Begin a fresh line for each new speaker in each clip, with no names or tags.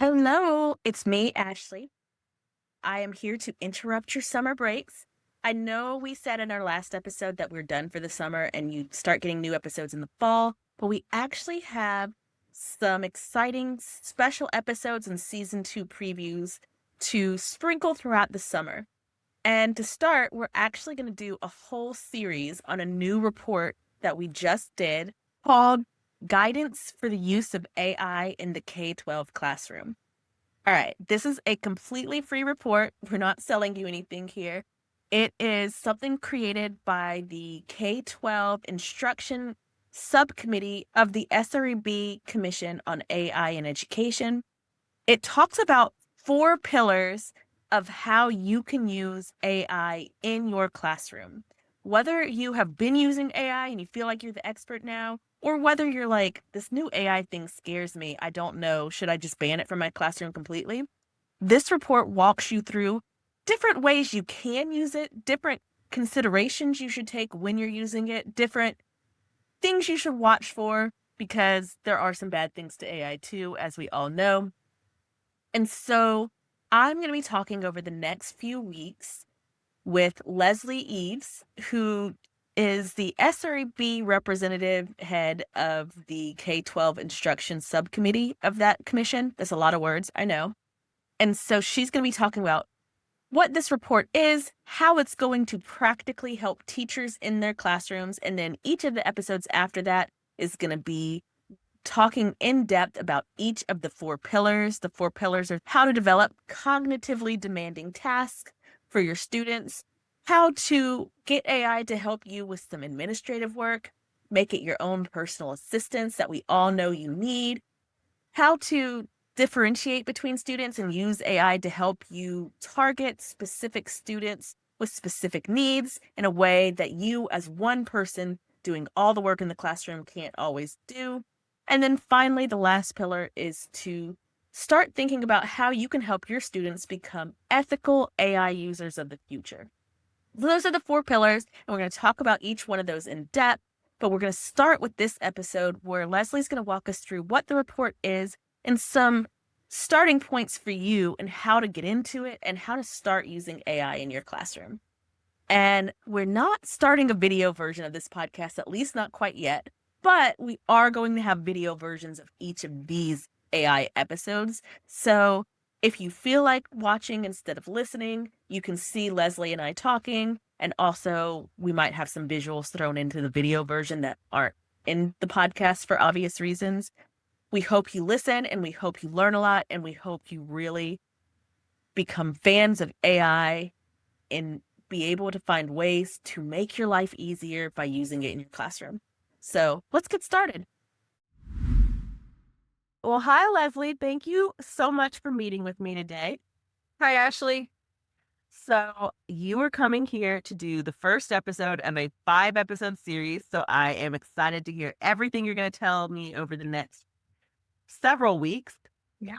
Hello, it's me, Ashley. I am here to interrupt your summer breaks. I know we said in our last episode that we're done for the summer and you start getting new episodes in the fall, but we actually have some exciting special episodes and season 2 previews to sprinkle throughout the summer. And to start, we're actually going to do a whole series on a new report that we just did called Guidance for the Use of AI in the K-12 Classroom. All right, this is a completely free report. We're not selling you anything here. It is something created by the K-12 Instruction Subcommittee of the SREB Commission on AI in Education. It talks about 4 pillars of how you can use AI in your classroom. Whether you have been using AI and you feel like you're the expert now, or whether you're like, this new AI thing scares me, I don't know, should I just ban it from my classroom completely? This report walks you through different ways you can use it, different considerations you should take when you're using it, different things you should watch for, because there are some bad things to AI too, as we all know. And so I'm going to be talking over the next few weeks with Leslie Eaves, who is the SREB representative head of the K-12 instruction subcommittee of that commission. That's a lot of words, I know. And so she's going to be talking about what this report is, how it's going to practically help teachers in their classrooms. And then each of the episodes after that is going to be talking in depth about each of the 4 pillars. The 4 pillars are how to develop cognitively demanding tasks for your students, how to get AI to help you with some administrative work, make it your own personal assistants that we all know you need, how to differentiate between students and use AI to help you target specific students with specific needs in a way that you, as one person doing all the work in the classroom, can't always do. And then finally, the last pillar is to start thinking about how you can help your students become ethical AI users of the future. Those are the 4 pillars, and we're going to talk about each one of those in depth. But we're going to start with this episode where Leslie's going to walk us through what the report is and some starting points for you and how to get into it and how to start using AI in your classroom. And we're not starting a video version of this podcast, at least not quite yet, but we are going to have video versions of each of these AI episodes. So if you feel like watching instead of listening, you can see Leslie and I talking. And also, we might have some visuals thrown into the video version that aren't in the podcast for obvious reasons. We hope you listen and we hope you learn a lot and we hope you really become fans of AI and be able to find ways to make your life easier by using it in your classroom. So let's get started. Well, hi, Leslie. Thank you so much for meeting with me today.
Hi, Ashley.
So you are coming here to do the first episode of a 5-episode series. So I am excited to hear everything you're going to tell me over the next several weeks.
Yeah.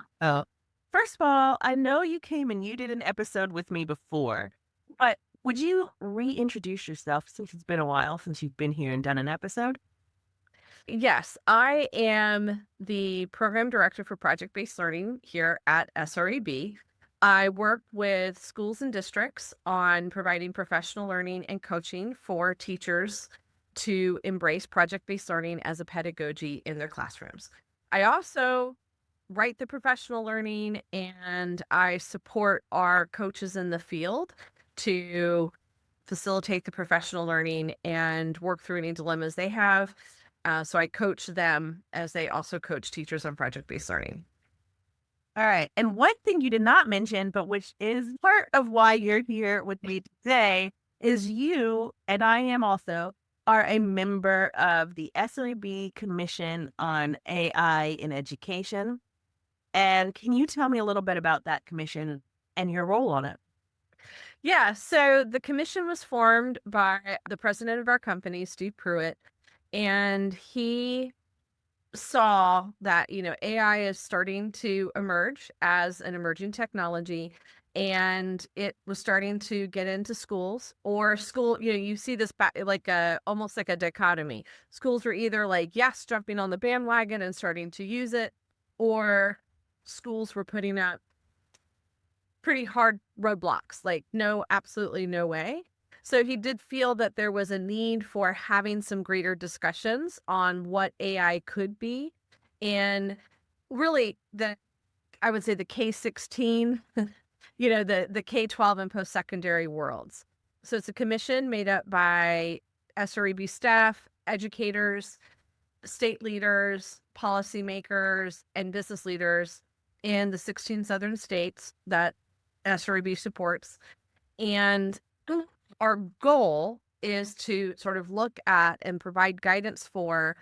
First of all, I know you came and you did an episode with me before, but would you reintroduce yourself since it's been a while since you've been here and done an episode?
Yes, I am the program director for project-based learning here at SREB. I work with schools and districts on providing professional learning and coaching for teachers to embrace project-based learning as a pedagogy in their classrooms. I also write the professional learning and I support our coaches in the field to facilitate the professional learning and work through any dilemmas they have. So I coach them as they also coach teachers on project-based learning.
All right. And one thing you did not mention, but which is part of why you're here with me today, is you, and I am also, are a member of the SREB Commission on AI in Education. And can you tell me a little bit about that commission and your role on it?
Yeah, so the commission was formed by the president of our company, Steve Pruitt, and he saw that, AI is starting to emerge as an emerging technology and it was starting to get into schools or school, you see this like almost like a dichotomy. Schools were either like, yes, jumping on the bandwagon and starting to use it, or schools were putting up pretty hard roadblocks, like, no, absolutely no way. So he did feel that there was a need for having some greater discussions on what AI could be. And really, I would say the K-16, the K-12 and post-secondary worlds. So it's a commission made up by SREB staff, educators, state leaders, policymakers, and business leaders in the 16 southern states that SREB supports. And our goal is to sort of look at and provide guidance for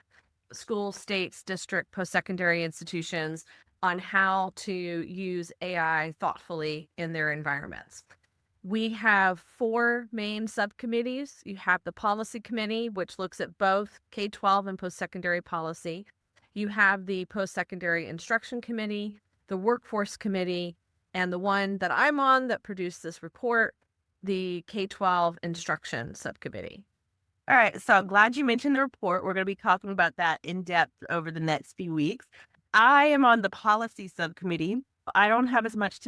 schools, states, district, post-secondary institutions on how to use AI thoughtfully in their environments. We have 4 main subcommittees. You have the policy committee, which looks at both K-12 and post-secondary policy. You have the post-secondary instruction committee, the workforce committee, and the one that I'm on that produced this report, the K-12 instruction subcommittee.
All right, so I'm glad you mentioned the report. We're going to be talking about that in depth over the next few weeks. I am on the policy subcommittee. I don't have as much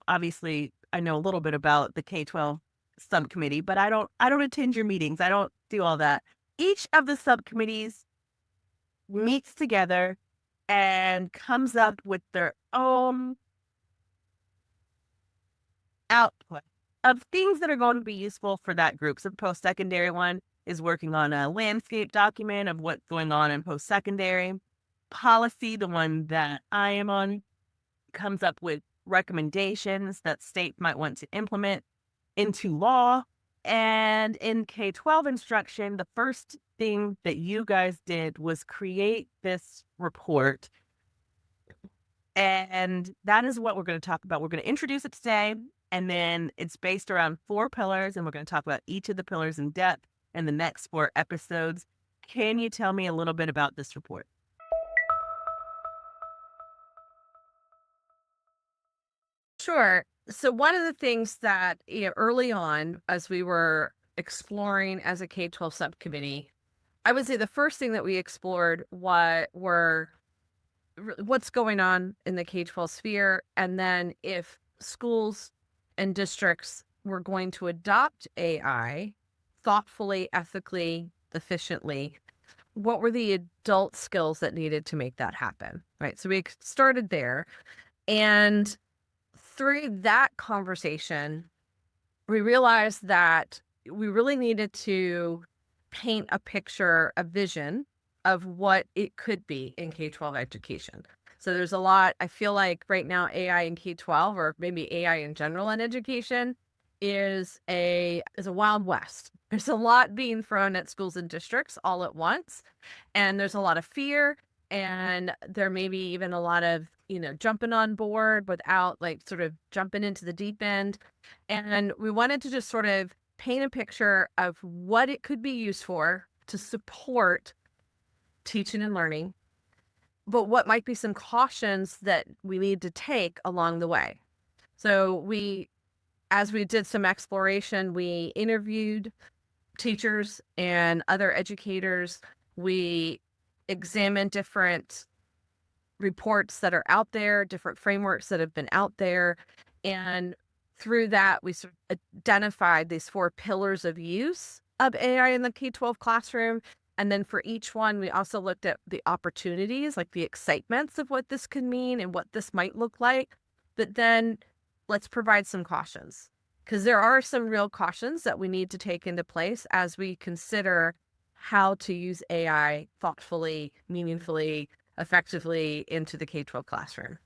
obviously I know a little bit about the K-12 subcommittee, but I don't attend your meetings. I don't do all that. Each of the subcommittees meets together and comes up with their own output of things that are going to be useful for that group. So the post-secondary one is working on a landscape document of what's going on in post-secondary. Policy, the one that I am on, comes up with recommendations that states might want to implement into law. And in K-12 instruction, the first thing that you guys did was create this report. And that is what we're going to talk about. We're going to introduce it today, and then it's based around 4 pillars, and we're going to talk about each of the pillars in depth in the next 4 episodes. Can you tell me a little bit about this report?
Sure. So one of the things that, early on, as we were exploring as a K-12 subcommittee, I would say the first thing that we explored were what's going on in the K-12 sphere, and then if schools and districts were going to adopt AI thoughtfully, ethically, efficiently, what were the adult skills that needed to make that happen, right? So we started there, and through that conversation, we realized that we really needed to paint a picture, a vision of what it could be in K-12 education. So there's a lot, I feel like right now AI in K-12, or maybe AI in general in education, is a wild west. There's a lot being thrown at schools and districts all at once, and there's a lot of fear, and there may be even a lot of jumping on board without sort of jumping into the deep end. And we wanted to just sort of paint a picture of what it could be used for to support teaching and learning, but what might be some cautions that we need to take along the way. So as we did some exploration, we interviewed teachers and other educators. We examined different reports that are out there, different frameworks that have been out there. And through that, we sort of identified these 4 pillars of use of AI in the K-12 classroom. And then for each one, we also looked at the opportunities, like the excitements of what this could mean and what this might look like. But then let's provide some cautions, because there are some real cautions that we need to take into place as we consider how to use AI thoughtfully, meaningfully, effectively into the K-12 classroom.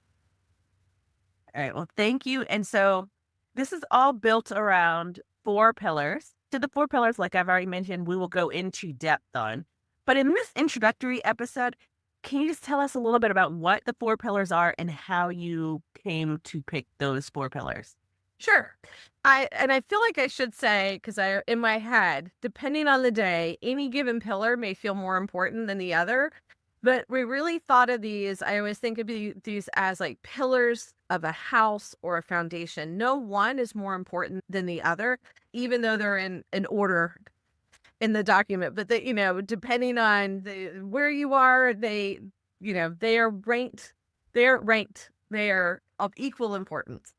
All right, well, thank you. And so this is all built around 4 pillars. To the 4 pillars, like I've already mentioned, we will go into depth on. But in this introductory episode, can you just tell us a little bit about what the 4 pillars are and how you came to pick those 4 pillars?
Sure. I feel like I should say, because in my head, depending on the day, any given pillar may feel more important than the other. But we really thought of these, I always think of these as like pillars of a house or a foundation. No one is more important than the other, even though they're in an order in the document. But depending on where you are, they are ranked They are of equal importance.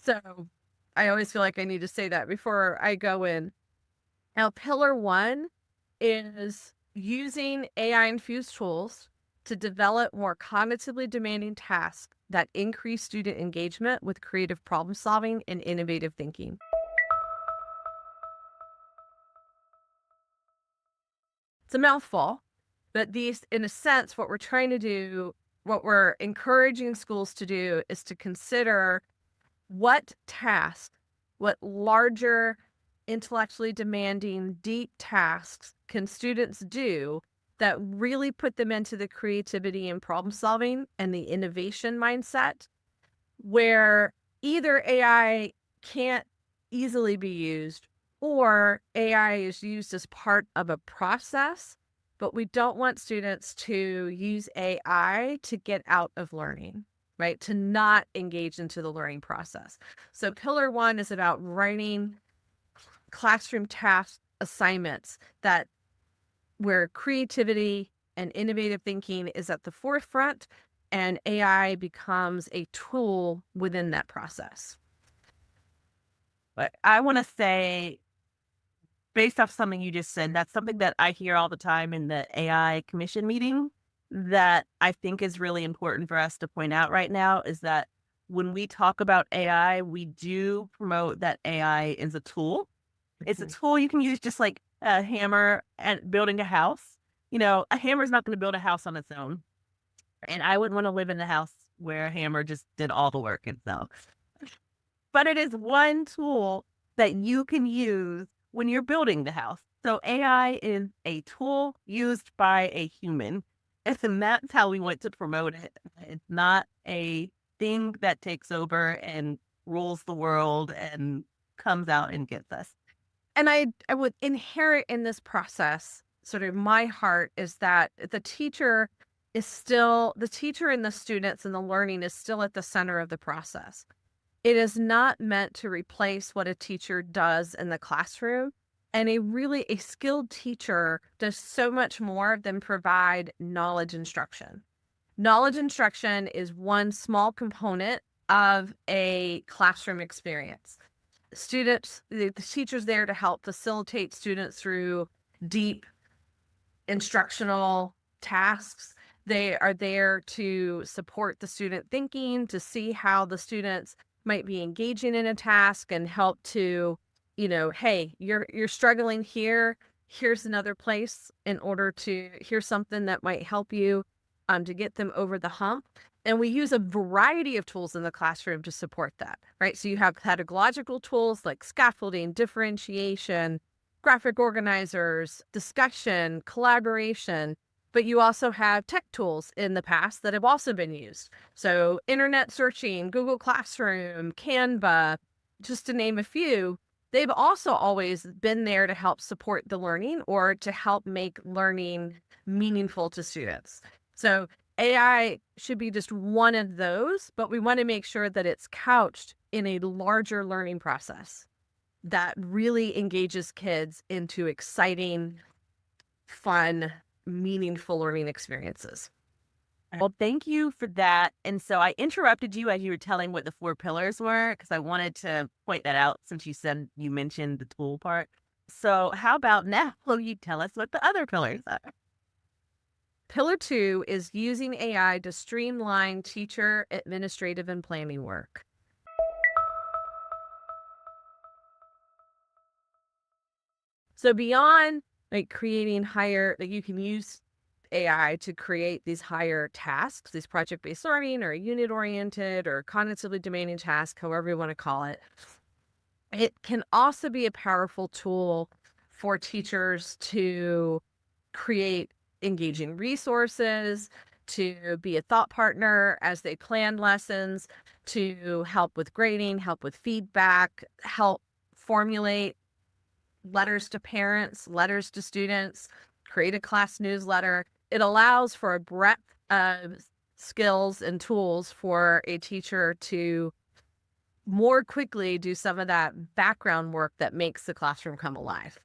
So I always feel like I need to say that before I go in. Now, pillar one is using AI infused tools to develop more cognitively demanding tasks that increase student engagement with creative problem solving and innovative thinking. It's a mouthful, but these, in a sense, what we're trying to do, what we're encouraging schools to do is to consider what task, what larger, intellectually demanding, deep tasks can students do that really put them into the creativity and problem solving and the innovation mindset, where either AI can't easily be used or AI is used as part of a process, but we don't want students to use AI to get out of learning, right? To not engage into the learning process. So pillar one is about writing classroom task assignments that where creativity and innovative thinking is at the forefront and AI becomes a tool within that process.
But I want to say, based off something you just said, that's something that I hear all the time in the AI commission meeting that I think is really important for us to point out right now is that when we talk about AI, we do promote that AI is a tool. It's a tool you can use just like a hammer and building a house. You know, a hammer is not going to build a house on its own. And I wouldn't want to live in a house where a hammer just did all the work itself. But it is one tool that you can use when you're building the house. So AI is a tool used by a human. And that's how we want to promote it. It's not a thing that takes over and rules the world and comes out and gets us.
And I would inherit in this process, sort of my heart is that the teacher and the students and the learning is still at the center of the process. It is not meant to replace what a teacher does in the classroom. And a skilled teacher does so much more than provide knowledge instruction. Knowledge instruction is one small component of a classroom experience. The teacher's there to help facilitate students through deep instructional tasks. They are there to support the student thinking, to see how the students might be engaging in a task and help to, hey, you're struggling here. Here's another place here's something that might help you to get them over the hump. And we use a variety of tools in the classroom to support that, right? So you have pedagogical tools like scaffolding, differentiation, graphic organizers, discussion, collaboration, but you also have tech tools in the past that have also been used. So internet searching, Google Classroom, Canva, just to name a few, they've also always been there to help support the learning or to help make learning meaningful to students. So AI should be just one of those, but we want to make sure that it's couched in a larger learning process that really engages kids into exciting, fun, meaningful learning experiences.
Well, thank you for that. And so I interrupted you as you were telling what the 4 pillars were because I wanted to point that out since you mentioned the tool part. So how about now will you tell us what the other pillars are?
Pillar 2 is using AI to streamline teacher administrative and planning work. So beyond creating you can use AI to create these higher tasks, these project-based learning or unit-oriented or cognitively demanding tasks, however you want to call it. It can also be a powerful tool for teachers to create engaging resources, to be a thought partner as they plan lessons, to help with grading, help with feedback, help formulate letters to parents, letters to students, create a class newsletter. It allows for a breadth of skills and tools for a teacher to more quickly do some of that background work that makes the classroom come alive.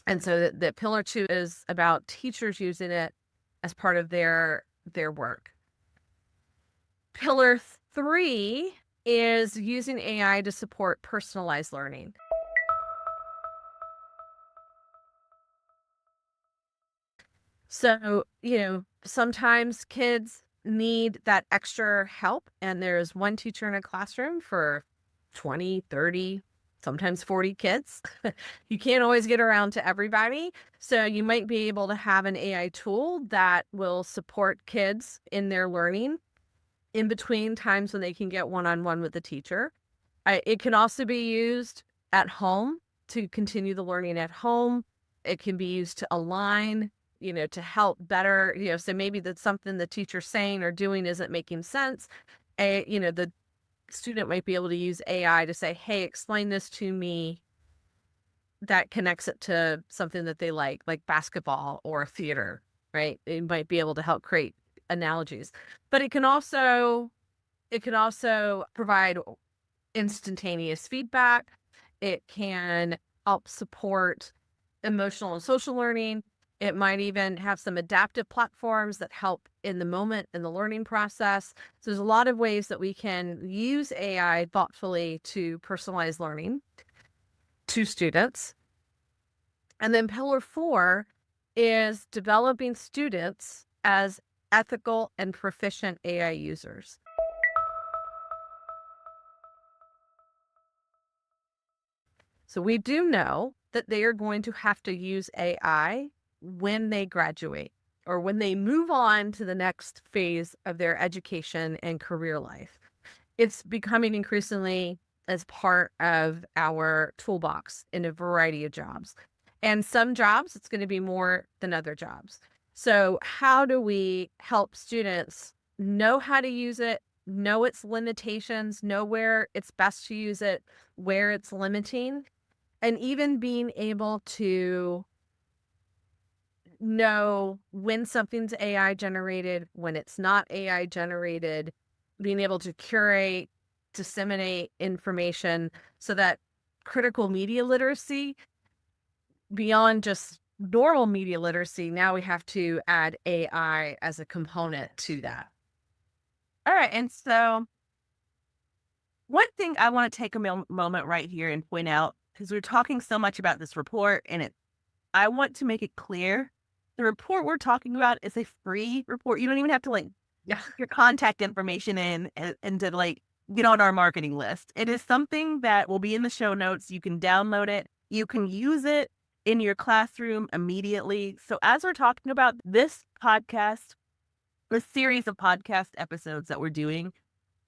And so the pillar 2 is about teachers using it as part of their work. Pillar 3 is using AI to support personalized learning. So, sometimes kids need that extra help, and there's one teacher in a classroom for 20, 30, sometimes 40 kids. You can't always get around to everybody. So, you might be able to have an AI tool that will support kids in their learning in between times when they can get one-on-one with the teacher. It can also be used at home to continue the learning at home. It can be used to align, to help better, so maybe that's something the teacher's saying or doing isn't making sense. The student might be able to use AI to say, hey, explain this to me. That connects it to something that they like basketball or theater, right? It might be able to help create analogies. But it can also provide instantaneous feedback. It can help support emotional and social learning. It might even have some adaptive platforms that help in the moment in the learning process. So there's a lot of ways that we can use AI thoughtfully to personalize learning to students. And then pillar 4 is developing students as ethical and proficient AI users. So we do know that they are going to have to use AI when they graduate or when they move on to the next phase of their education and career life. It's becoming increasingly as part of our toolbox in a variety of jobs. And some jobs, it's going to be more than other jobs. So how do we help students know how to use it, know its limitations, know where it's best to use it, where it's limiting, and even being able to know when something's AI generated, when it's not AI generated, being able to curate, disseminate information so that critical media literacy, beyond just normal media literacy, now we have to add AI as a component to that.
All right. And so one thing I want to take a moment right here and point out, because we're talking so much about this report, and I want to make it clear the report we're talking about is a free report. You don't even have to put your contact information in and to get on our marketing list. It is something that will be in the show notes. You can download it. You can use it in your classroom immediately. So as we're talking about this podcast, the series of podcast episodes that we're doing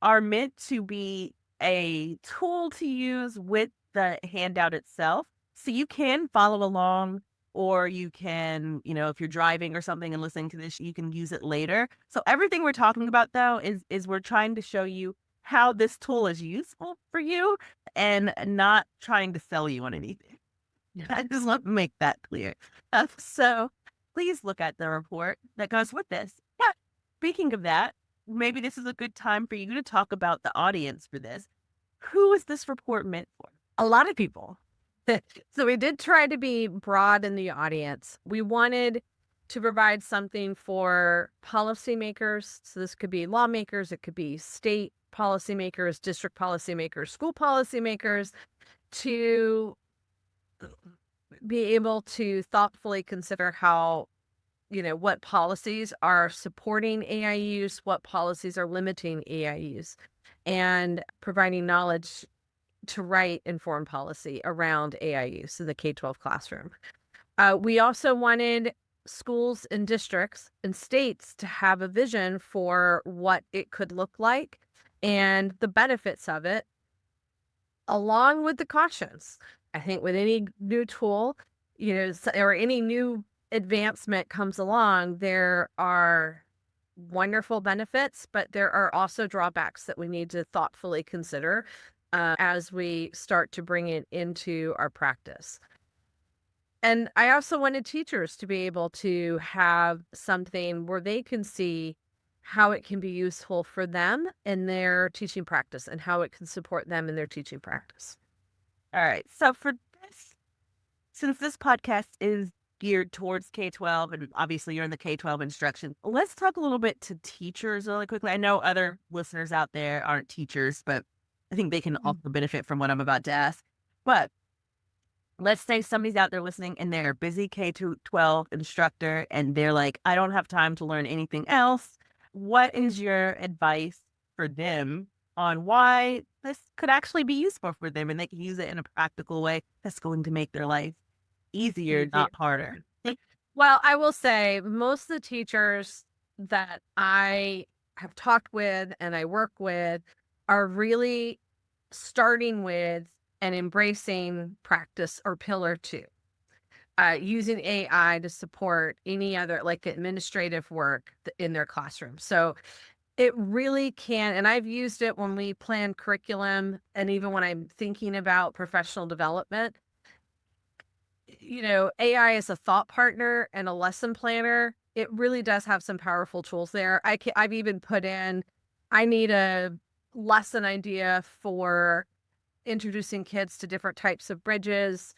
are meant to be a tool to use with the handout itself. So you can follow along, or you can, if you're driving or something and listening to this, you can use it later. So everything we're talking about, though, is we're trying to show you how this tool is useful for you and not trying to sell you on anything. I just want to make that clear. So please look at the report that goes with this. Yeah. Speaking of that, maybe this is a good time for you to talk about the audience for this. Who is this report meant for?
A lot of people. So we did try to be broad in the audience. We wanted to provide something for policymakers. So this could be lawmakers, it could be state policymakers, district policymakers, school policymakers, to be able to thoughtfully consider how, what policies are supporting AI use, what policies are limiting AI use, and providing knowledge to write informed policy around AI use in the K-12 classroom. We also wanted schools and districts and states to have a vision for what it could look like and the benefits of it, along with the cautions. I think with any new tool, or any new advancement comes along, there are wonderful benefits, but there are also drawbacks that we need to thoughtfully consider as we start to bring it into our practice. And I also wanted teachers to be able to have something where they can see how it can be useful for them in their teaching practice and how it can support them in their teaching practice.
All right. So for this, since this podcast is geared towards K-12, and obviously you're in the K-12 instruction. Let's talk a little bit to teachers really quickly. I know other listeners out there aren't teachers, but I think they can also benefit from what I'm about to ask. But let's say somebody's out there listening and they're a busy K-12 instructor and they're like, I don't have time to learn anything else. What is your advice for them on why this could actually be useful for them and they can use it in a practical way that's going to make their life easier, not harder?
Well, I will say most of the teachers that I have talked with and I work with are really starting with and embracing practice or pillar 2, using AI to support any other like administrative work in their classroom. So it really can, and I've used it when we plan curriculum and even when I'm thinking about professional development. AI is a thought partner and a lesson planner. It really does have some powerful tools there. I've even put in, I need a lesson idea for introducing kids to different types of bridges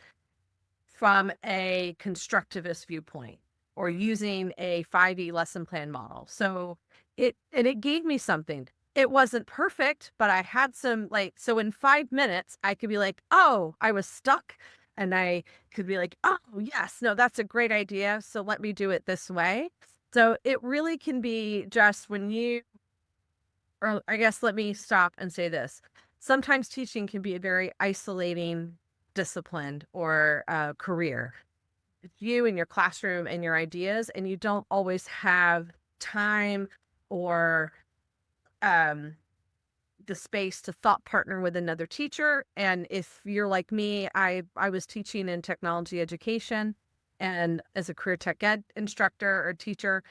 from a constructivist viewpoint or using a 5E lesson plan model. So it gave me something. It wasn't perfect, but I had some so in 5 minutes, I could be like, oh, I was stuck. And I could be like, oh, yes, no, that's a great idea. So let me do it this way. So it really can be just or I guess let me stop and say this. Sometimes teaching can be a very isolating discipline or career. It's you and your classroom and your ideas, and you don't always have time or the space to thought partner with another teacher. And if you're like me, I was teaching in technology education and as a career tech ed instructor or teacher,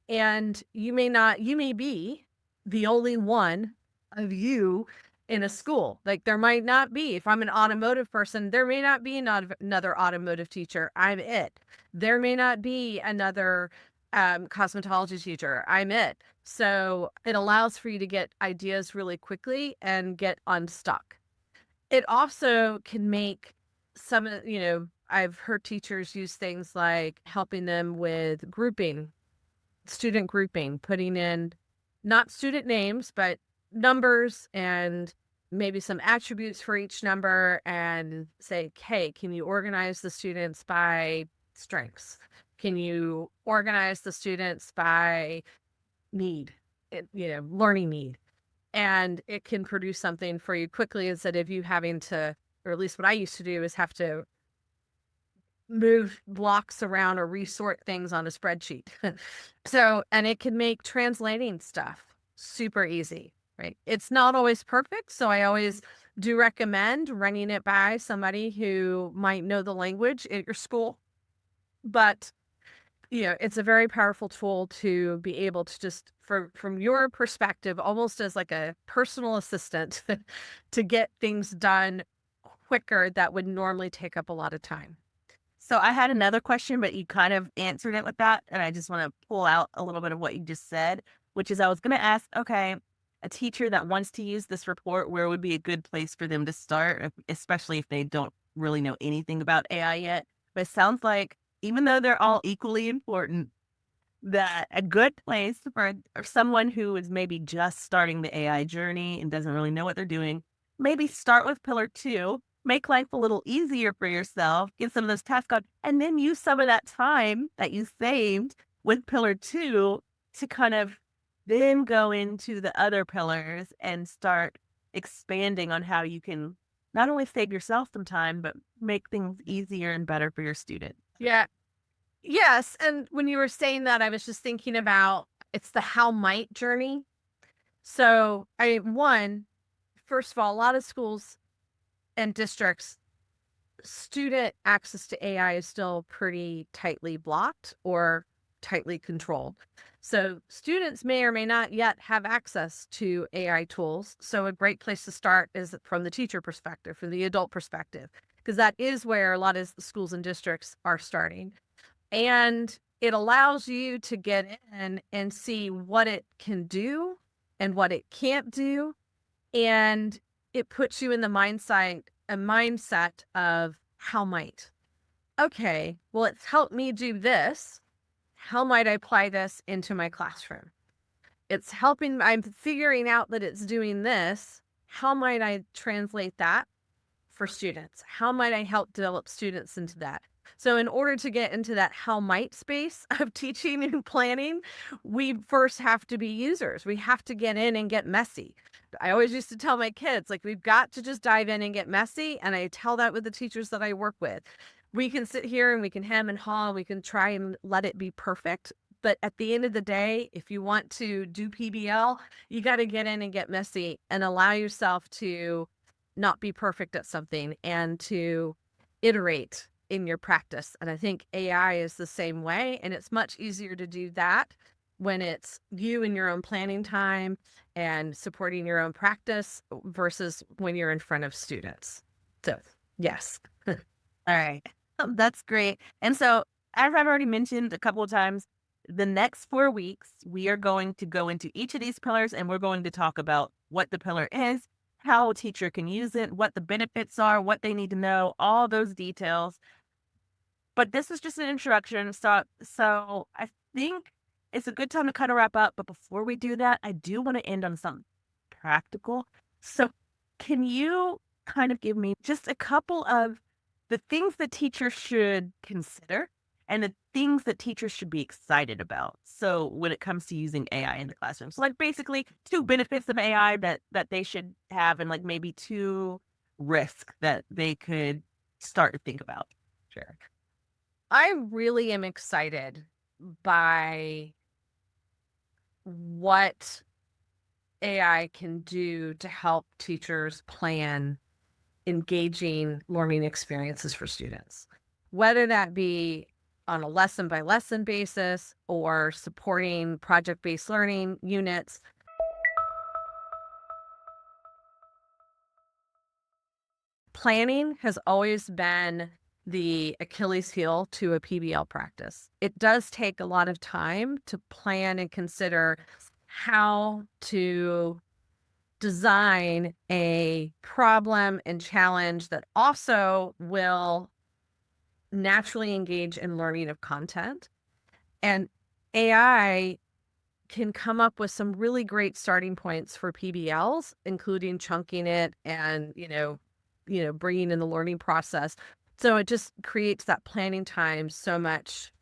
and you may be the only one of you in a school. Like there might not be, if I'm an automotive person, there may not be another automotive teacher. I'm it. There may not be another cosmetology teacher. I'm it. So it allows for you to get ideas really quickly and get unstuck. It also can make I've heard teachers use things like helping them with grouping, student grouping, putting in not student names, but numbers and maybe some attributes for each number and say, hey, can you organize the students by strengths? Can you organize the students by need, learning need? And it can produce something for you quickly instead of you having to, or at least what I used to do is have to move blocks around or resort things on a spreadsheet. And it can make translating stuff super easy, right? It's not always perfect. So I always do recommend running it by somebody who might know the language at your school. But it's a very powerful tool to be able to just from your perspective, almost as like a personal assistant to get things done quicker that would normally take up a lot of time.
So I had another question, but you kind of answered it with that. And I just want to pull out a little bit of what you just said, which is I was going to ask, okay, a teacher that wants to use this report, where would be a good place for them to start, especially if they don't really know anything about AI yet? But it sounds like even though they're all equally important, that a good place for someone who is maybe just starting the AI journey and doesn't really know what they're doing, maybe start with pillar 2, make life a little easier for yourself, get some of those tasks done, and then use some of that time that you saved with pillar 2 to kind of then go into the other pillars and start expanding on how you can not only save yourself some time, but make things easier and better for your students.
Yeah. Yes. And when you were saying that, I was just thinking about it's the how might journey. So first of all, a lot of schools and districts, student access to AI is still pretty tightly blocked or tightly controlled. So students may or may not yet have access to AI tools. So a great place to start is from the teacher perspective, from the adult perspective, because that is where a lot of schools and districts are starting. And it allows you to get in and see what it can do and what it can't do. And it puts you in the mindset of how might. okay, well, it's helped me do this. How might I apply this into my classroom? I'm figuring out that it's doing this. How might I translate that for students? How might I help develop students into that? So in order to get into that how might space of teaching and planning, we first have to be users. We have to get in and get messy. I always used to tell my kids, like, we've got to just dive in and get messy. And I tell that with the teachers that I work with. We can sit here and we can hem and haw, and we can try and let it be perfect. But at the end of the day, if you want to do PBL, you got to get in and get messy and allow yourself to not be perfect at something and to iterate in your practice. And I think AI is the same way. And it's much easier to do that when it's you in your own planning time and supporting your own practice versus when you're in front of students. So, yes.
All right. That's great. And so, as I've already mentioned a couple of times, the next 4 weeks, we are going to go into each of these pillars and we're going to talk about what the pillar is, how a teacher can use it, what the benefits are, what they need to know, all those details. But this is just an introduction. So I think it's a good time to kind of wrap up. But before we do that, I do want to end on something practical. So can you kind of give me just a couple of the things that teachers should consider and the things that teachers should be excited about? So when it comes to using AI in the classroom, so like basically 2 benefits of AI that they should have, and like maybe 2 risks that they could start to think about. Sure.
I really am excited by what AI can do to help teachers plan engaging learning experiences for students, whether that be on a lesson by lesson basis or supporting project-based learning units. Planning has always been the Achilles heel to a PBL practice. It does take a lot of time to plan and consider how to design a problem and challenge that also will naturally engage in learning of content. And AI can come up with some really great starting points for PBLs, including chunking it and, bringing in the learning process. So it just creates that planning time so much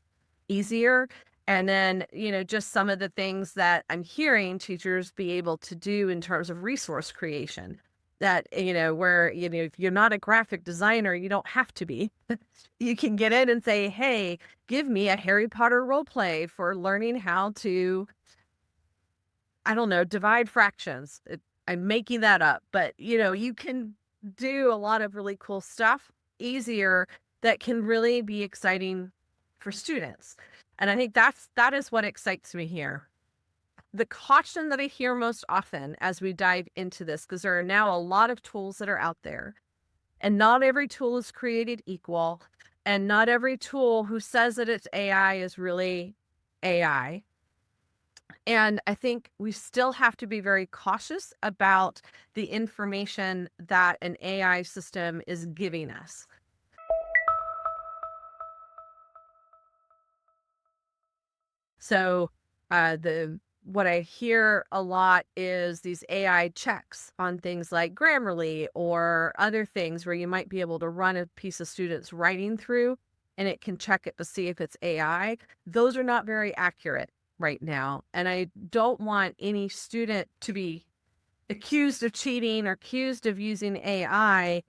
easier. And then, just some of the things that I'm hearing teachers be able to do in terms of resource creation that, where, if you're not a graphic designer, you don't have to be. You can get in and say, hey, give me a Harry Potter role play for learning how to, I don't know, divide fractions. I'm making that up, but you can do a lot of really cool stuff easier that can really be exciting for students. And I think that is what excites me here. The caution that I hear most often as we dive into this, because there are now a lot of tools that are out there, and not every tool is created equal, and not every tool who says that it's AI is really AI. And I think we still have to be very cautious about the information that an AI system is giving us. So what I hear a lot is these AI checks on things like Grammarly or other things where you might be able to run a piece of students' writing through and it can check it to see if it's AI. Those are not very accurate right now. And I don't want any student to be accused of cheating or accused of using AI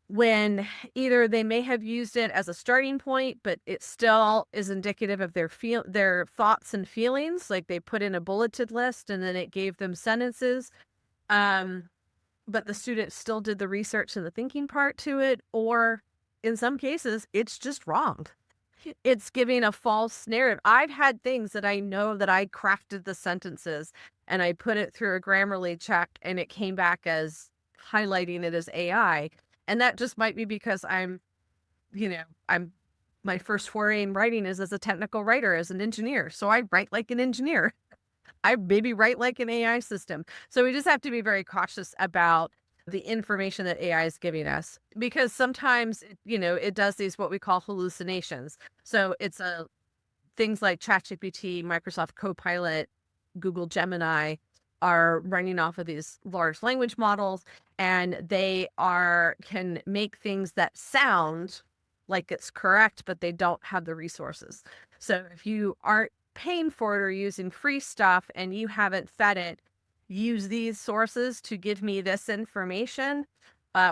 when either they may have used it as a starting point, but it still is indicative of their thoughts and feelings. Like they put in a bulleted list and then it gave them sentences. But the student still did the research and the thinking part to it. Or in some cases, it's just wrong. It's giving a false narrative. I've had things that I know that I crafted the sentences and I put it through a Grammarly check and it came back as highlighting it as AI. And that just might be because I'm my first foray in writing is as a technical writer, as an engineer. So I write like an engineer. I maybe write like an AI system. So we just have to be very cautious about the information that AI is giving us, because sometimes, it does these what we call hallucinations. So it's things like ChatGPT, Microsoft Copilot, Google Gemini are running off of these large language models, and they can make things that sound like it's correct, but they don't have the resources. So if you aren't paying for it or using free stuff and you haven't fed it, use these sources to give me this information,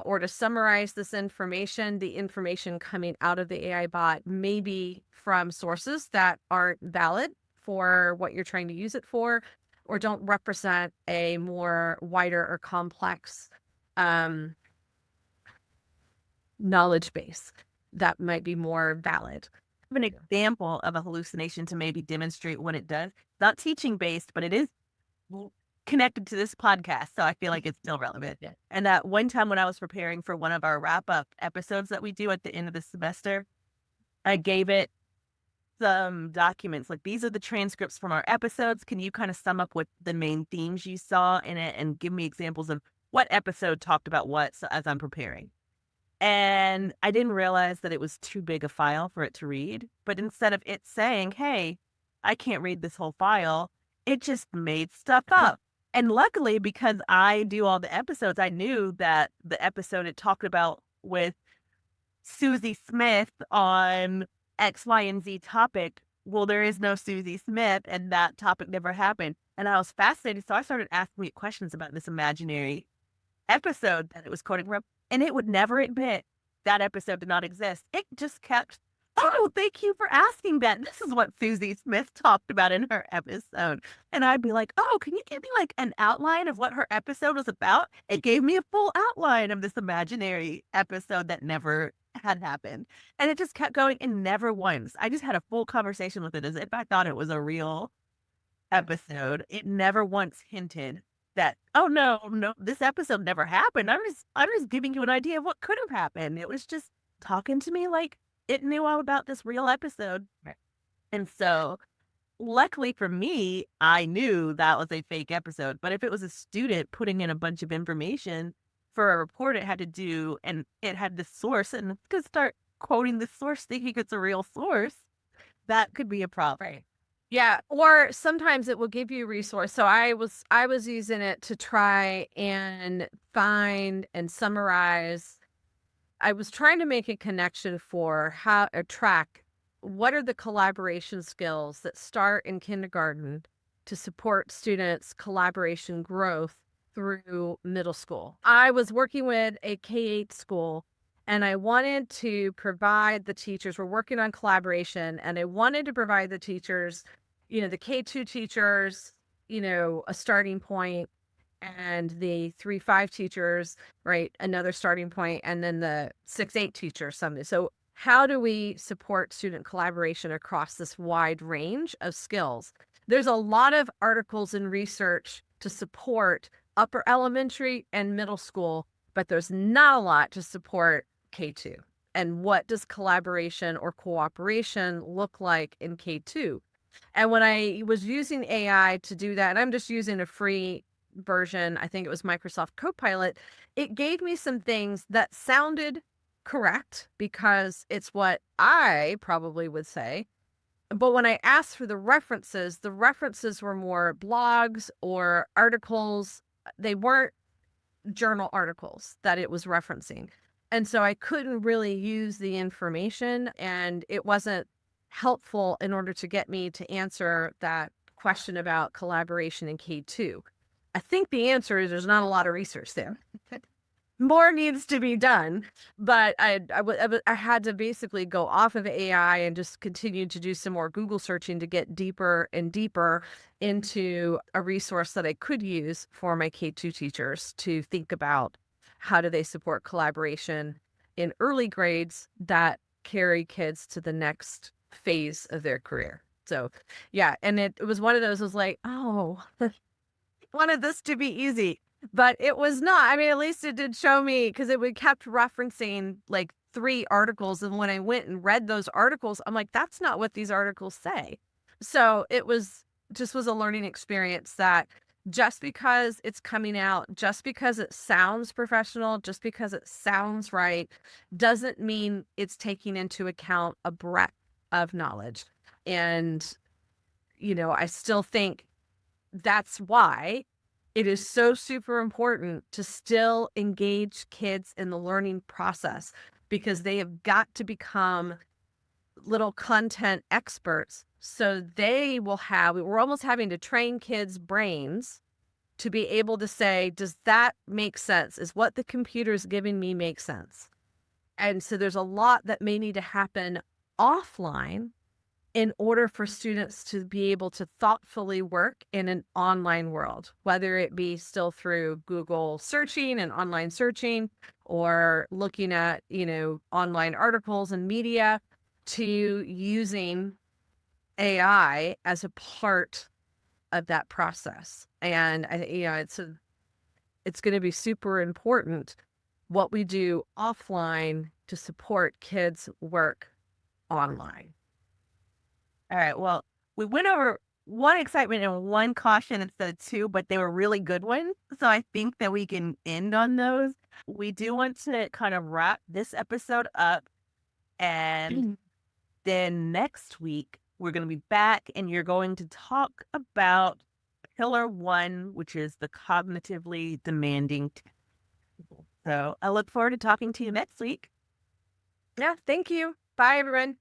or to summarize this information, the information coming out of the AI bot may be from sources that aren't valid for what you're trying to use it for, or don't represent a more wider or complex knowledge base that might be more valid.
An example of a hallucination to maybe demonstrate what it does. Not teaching based, but it is connected to this podcast, so I feel like it's still relevant.
Yeah.
And that one time when I was preparing for one of our wrap-up episodes that we do at the end of the semester, I gave it some documents, like, these are the transcripts from our episodes. Can you kind of sum up what the main themes you saw in it and give me examples of what episode talked about what, so as I'm preparing? And I didn't realize that it was too big a file for it to read. But instead of it saying, hey, I can't read this whole file, it just made stuff up. And luckily, because I do all the episodes, I knew that the episode it talked about with Susie Smith on X, Y, and Z topic. Well, there is no Susie Smith, and that topic never happened. And I was fascinated. So I started asking it questions about this imaginary episode that it was quoting from. And it would never admit that episode did not exist. It just kept, oh, thank you for asking that. This is what Susie Smith talked about in her episode. And I'd be like, oh, can you give me like an outline of what her episode was about? It gave me a full outline of this imaginary episode that never had happened. And it just kept going, and never once. I just had a full conversation with it as if I thought it was a real episode. It never once hinted that, oh, no, this episode never happened. I'm just giving you an idea of what could have happened. It was just talking to me like it knew all about this real episode.
Right.
And so luckily for me, I knew that was a fake episode. But if it was a student putting in a bunch of information for a report it had to do, and it had the source, and it could start quoting the source thinking it's a real source, that could be a problem.
Right. Yeah, or sometimes it will give you a resource. So I was using it to try and find and summarize. I was trying to make a connection for how or track what are the collaboration skills that start in kindergarten to support students' collaboration growth through middle school. I was working with a K-8 school, and I wanted to provide the teachers, we're working on collaboration, and I wanted to provide the teachers, the K2 teachers, a starting point, and the 3-5 teachers, right, another starting point, and then the 6-8 teachers, something. So how do we support student collaboration across this wide range of skills? There's a lot of articles and research to support upper elementary and middle school, but there's not a lot to support K2. And what does collaboration or cooperation look like in K2? And when I was using AI to do that, and I'm just using a free version, I think it was Microsoft Copilot, it gave me some things that sounded correct because it's what I probably would say. But when I asked for the references were more blogs or articles. They weren't journal articles that it was referencing. And so I couldn't really use the information, and it wasn't helpful in order to get me to answer that question about collaboration in K2. I think the answer is there's not a lot of research there. More needs to be done, but I had to basically go off of AI and just continue to do some more Google searching to get deeper and deeper into a resource that I could use for my K2 teachers to think about how do they support collaboration in early grades that carry kids to the next phase of their career. So yeah, and it was one of those, was like, oh, wanted this to be easy. But it was not. I mean, at least it did show me, because it kept referencing like 3 articles. And when I went and read those articles, I'm like, that's not what these articles say. So it was a learning experience that just because it's coming out, just because it sounds professional, just because it sounds right, doesn't mean it's taking into account a breadth of knowledge. And, I still think that's why it is so super important to still engage kids in the learning process, because they have got to become little content experts. So we're almost having to train kids' brains to be able to say, does that make sense? Is what the computer is giving me make sense? And so there's a lot that may need to happen offline in order for students to be able to thoughtfully work in an online world, whether it be still through Google searching and online searching, or looking at, online articles and media, to using AI as a part of that process. And it's going to be super important what we do offline to support kids' work online.
All right. Well, we went over one excitement and one caution instead of two, but they were really good ones. So I think that we can end on those. We do want to kind of wrap this episode up. And then next week, we're going to be back and you're going to talk about pillar 1, which is the cognitively demanding. So I look forward to talking to you next week.
Yeah, thank you. Bye, everyone.